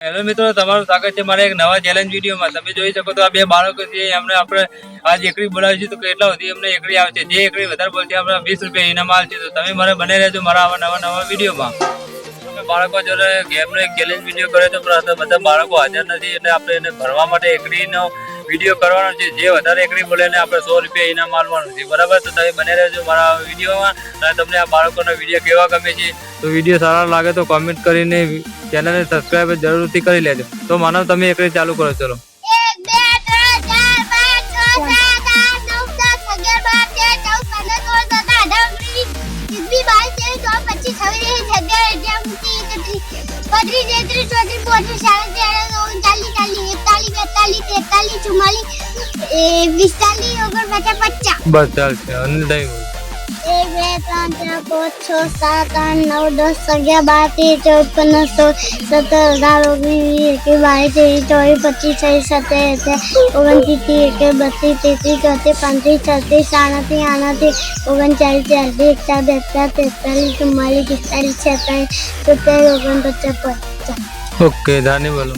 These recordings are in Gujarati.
હેલો મિત્રો, તમારું સ્વાગત છે મારા એક નવા ચેલેન્જ વિડીયોમાં। તમે જોઈ શકો તો આ બે બાળકો છે, એમને આપણે આજ એકડી બોલાવીશું તો કેટલા સુધી એમને એકડી આવશે। જે એકડી વધારે બોલશે આપણે 20 રૂપિયા ઇનામ આવશે। તો તમે મારે બને રહેજો મારા આવા નવા વિડીયોમાં। બાળકો જોડે ગેમનો એક ચેલેન્જ વિડીયો કર્યો તો બધા બાળકો હાજર નથી, એટલે આપણે એને ભરવા માટે એકડીનો વિડીયો કરવાનો છે। જે વધારે એકડી બોલે એને આપણે 100 રૂપિયા ઇનામ આપવાનું છે, બરાબર? તો તમે બને રહેજો મારા વિડીયોમાં। અને તમને આ બાળકોના વિડીયો કેવા ગમે છે, તો વિડીયો સારા લાગે તો કોમેન્ટ કરીને ચેનલને સબસ્ક્રાઈબ જરૂરથી કરી લેજો। તો માનવ તમે એકડી ચાલુ કરો, ચલો। 1 2 3 4 5 6 7 8 9 10 11 12 13 14 15 16 17 18 19 20 21 22 23 24 25 36 37 38 39 40 41 42 ઓકે, ધાની બોલો।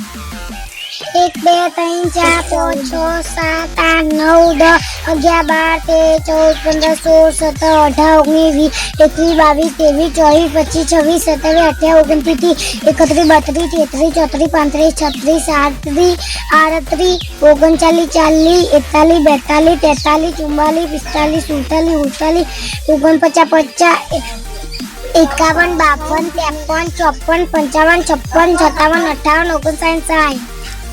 1 2 3 4 5 6 7 8 9 10 11 12 13 14 15 16 17 18 19 20 21 22 23 24 25 36 37 38 39 40 41 42 43 44 45 46 47 48 49 50 51 52 53 54 55 56 57 58 59 60।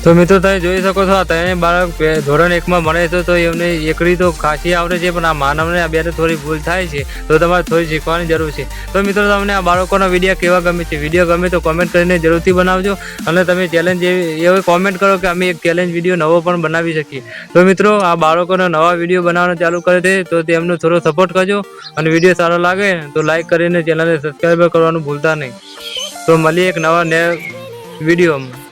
તો મિત્રો તમે જોઈ શકો છો, આ ત્રણેય બાળક ધોરણ 1 માં ભણે છે, તો એમને એકડી તો ખાસી આવડે છે, પણ આ માનવને આ બેને થોડી ભૂલ થાય છે, તો તમારે થોડી શીખવાની જરૂર છે। તો મિત્રો તમને આ બાળકોના વિડીયો કેવા ગમે છે, વિડીયો ગમે તો કોમેન્ટ કરીને જરૂરથી બનાવજો। અને તમે ચેલેન્જ એવી કોમેન્ટ કરો કે અમે એક ચેલેન્જ વિડીયો નવો પણ બનાવી શકીએ। તો મિત્રો આ બાળકોનો નવા વિડીયો બનાવવાનું ચાલુ કરે છે, તો તેમને થોડો સપોર્ટ કરજો। અને વિડીયો સારો લાગે તો લાઈક કરીને ચેનલને સબસ્ક્રાઈબ કરવાનું ભૂલતા નહીં। તો મળીએ એક નવા વિડીયોમાં।